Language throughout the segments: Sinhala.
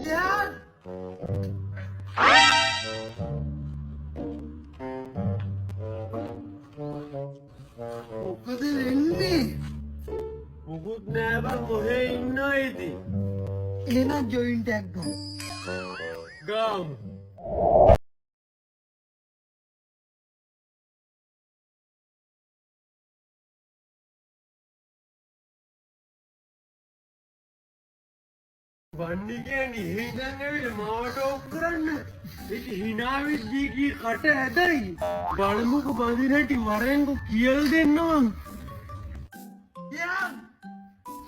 यार මොකද වෙන්නේ? මුකුත් නෑ බං ඔහේ ඉන්නවා ඉතින්. එහෙනම් ජොයින්ට් එකක් ගමු. ගාමු. වන්නේ කියන්නේ හිතන් ඇවිල්ලා මාවට ඔක් කරන්න. ඒක හිනාවෙත් ගිහී කට ඇදයි. බලමුකෝ බඳින හැටි වරෙන්කෝ කියලා දෙන්න මං. යාර්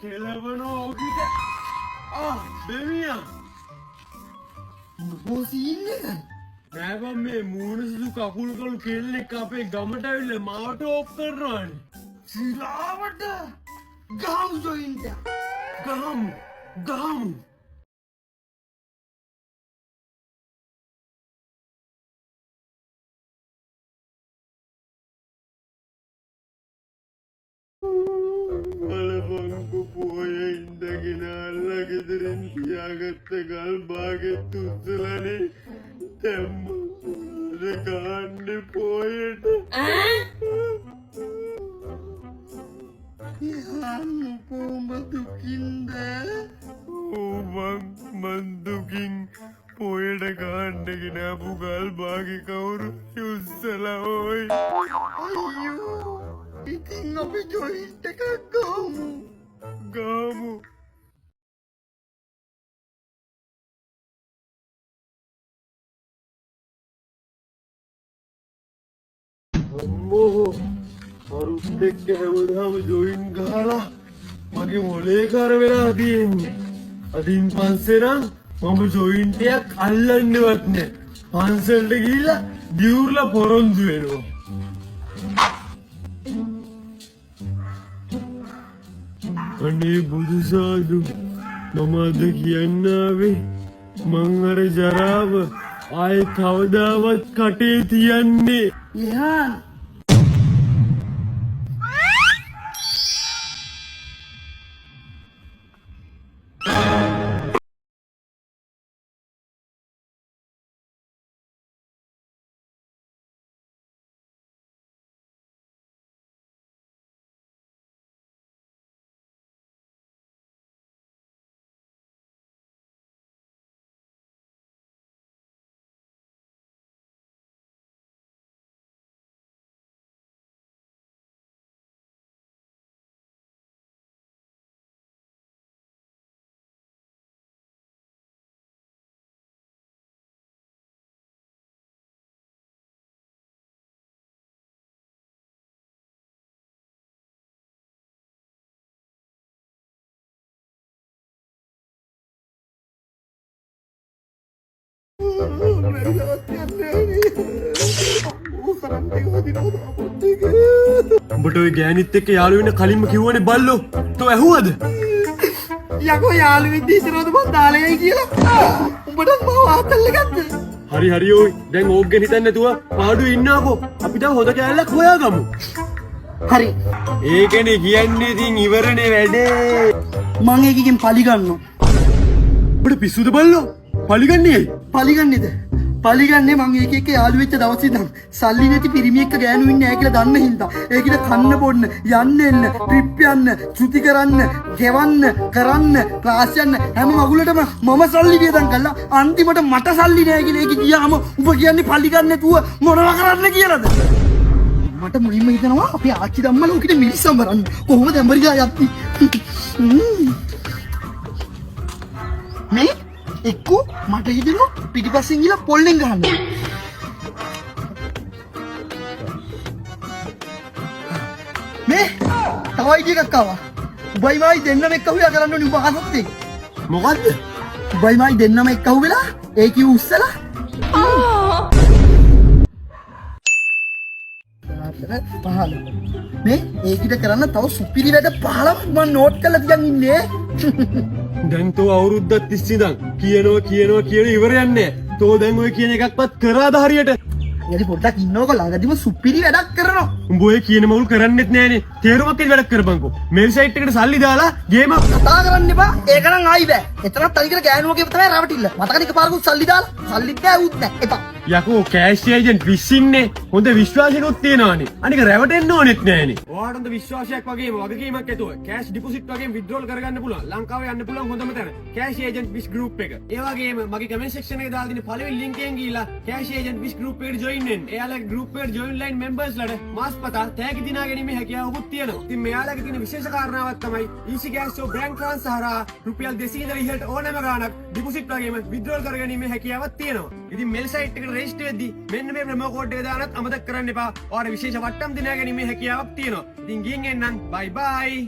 කෙලවනෝ ඔකිට. දෙවියා. මොකෝ සීන් එක? නෑ බං මේ මූණ සුදු කකුල් කළු කෙල්ලෙක් අපේ ගමට ඇවිල්ලා මාවට ඔක් කරනවානේ. සිලාවට ගහමු ජොයින්ට් එක. ගහමු. බලපංකු පෝයේ ඉඳගෙන අල්ලා ගෙදරින් තියාගත්ත ගල් බාගෙත් උස්සලානේ දැම්මද ගාන්නේ පෝයට. කොහොම දුකින්ද? මන් දුකින් පෝයට ගාන්නගෙන ආපු ගල් බාගේ කවුරු උස්සලා ඕයි. අයියෝ ඉතින් අපි ජොයින්ට් එකක් ගමු. අම්මෝ අරුත් එක්ක හැමදාම ජොයින් ගහලා මගේ මොලේ කර වෙලා තියෙන්නේ. අදින් පස්සේ නම් මම ජොයින්ට් එකක් අල්ලන්නවත් නෑ. පන්සලට ගිහිල්ලා දියුර්ලා පොරොන්දු වෙනවා. අනේ බුදු සාදු මම අද කියන්න ආවේ මං අර ජරාව ආයේ කවදාවත් කටේ තියන්නේ. යාර් උඹට ඔය ගෑනිත් එක්ක යාළු වෙන්න කලින්ම කිව්වනේ බල්ලෝ. තෝ ඇහුවද? යකෝ යාළුවෙක් දීතරෝද මං දාලා යයි කියලා. උඹට මාව ආතල්ල ගත්ත. හරි ඔයි. දැන් ඕක් ගැන හිතන්නේ නැතුව පාඩුවේ ඉන්නාකෝ. අපි දැන් හොද කෑල්ලක් හොයාගමු. හරි. ඒකනේ කියන්නේ ඉතින් ඉවරනේ වැඩේ. මං ඒකකින් පලි ගන්නවා. උඹට පිස්සුද බල්ලෝ? පලිගන්නේ? පලිගන්නේද? පලිගන්නේ මං ඒක එක්ක යාළු වෙච්ච දවසේ ඉඳන් සල්ලි නැති පිරිමි එක්ක ගෑනු ඉන්නේ නැහැ කියලා දන්න හින්දා ඒකිට කන්න බොන්න යන්න එන්න ට්‍රිප් යන්න චුති කරන්න ගෙවන්න කරන්න ක්ලාස් යන්න හැම මගුලටම මම සල්ලි වියදම් කළා අන්තිමට මට සල්ලි නැහැ කියලා ඒක ගියාම උඹ කියන්නේ පලිගන්නේ නැතුව මොනවා කරන්න කියලාද මට මුලින්ම හිතනවා අපේ ආච්චි ධම්මල උකිට මිනිස්සම් වරන්න කොහොමද ඇමරිකා යත්ති මේ එක්කෝ මට හිතෙනවා පිටිපස්සෙන් ගිහලා පොල්ලෙන් ගහන්න. මේ තව අයිඩියා එකක් ආවා. උඹයි මායි දෙන්නම එක්ක හුයා කරන්න ඕනේ උඹ අහසත් එක්ක. මොකද්ද? උඹයි මායි දෙන්නම එක්ක හුවෙලා ඒකී උස්සලා. පහල. මේ ඒකිට කරන්න තව සුපිරි වැඩ 15ක් මම නෝට් කරලා තියන් ඉන්නේ. දැන් තෝ අවුරුද්දක් තිස්සේ ඉඳන් කියනවා කියන ඉවර යන්නේ. තෝ දැන් ඔය කියන එකක්වත් කරාද හරියට? එයාලි පොඩ්ඩක් ඉන්නකො ළඟදිම සුපිරි වැඩක් කරනවා. උඹ ඔය කියන මවුල් කරන්නෙත් නෑනේ. තේරුමක් ඇති වැඩක් කරපන්කෝ. මේල් සයිට් එකට සල්ලි දාලා ගේමක් කතා කරන්න එපා. ඒක නම් ආයි බෑ. එතනත් අනිකර ගෑනුවගේ තමයි රැවටිල්ල. මතකද එකපාරකුත් සල්ලි දාලා? සල්ලිත් බෑ උත් නෑ. එපා. යකෝ කෑෂ් ඒජන්ට් විශ්ින්නේ හොඳ විශ්වාසයකුත් තියෙනවානේ. අනික රැවටෙන්න ඕනෙත් නෑනේ. ඔයාට හොඳ විශ්වාසයක් වගේම වගකීමක් ඇතුව කෑෂ් ඩිපොසිට් වගේම විත්ඩ්‍රෝල් කරගන්න පුළුවන්. ලංකාවේ යන්න පුළුවන් හොඳම තැන. කෑෂ් ඒජන්ට් විස් ගෲප් එක. ඒ වගේම මගේ කමෙන්ට් සෙක්ෂන් එකේ දාලා තියෙන පළවෙනි ලින්ක් එකෙන් ගිහිල්ලා කෑෂ් ඒජන්ට් විස් ගෲප් එකට ජොයින් වෙන්න. එයාලගේ ගෲප් එකට ජොයින් ලයින් මෙම්බර්ස් ලට මාස්පතා තෑගි දිනා ගැනීමේ හැකියාවකුත් තියෙනවා. ඉතින් මෙයාලගේ තියෙන විශේෂ කාරණාවක් තමයි easy cash show bank transfer හරහා රුපියල් 200 ඉඳලා ඉහළට ඕනෑම ගාණක් ඩිපොසිට් වගේම විත්ඩ්‍රෝල් කරගැනීමේ හැකියාවක් තියෙනවා. ඉතින් මෙල් සයිට් එකට රෙජිස්ටර් වෙද්දී මෙන්න මේ ප්‍රොමෝ කෝඩ් එක දාන්නත් අමතක කරන්න එපා. ඔයාලට විශේෂ වට්ටම් දිනා ගැනීමේ හැකියාවක් තියෙනවා. ඉතින් ගිහින් එන්නම්. බයි බයි.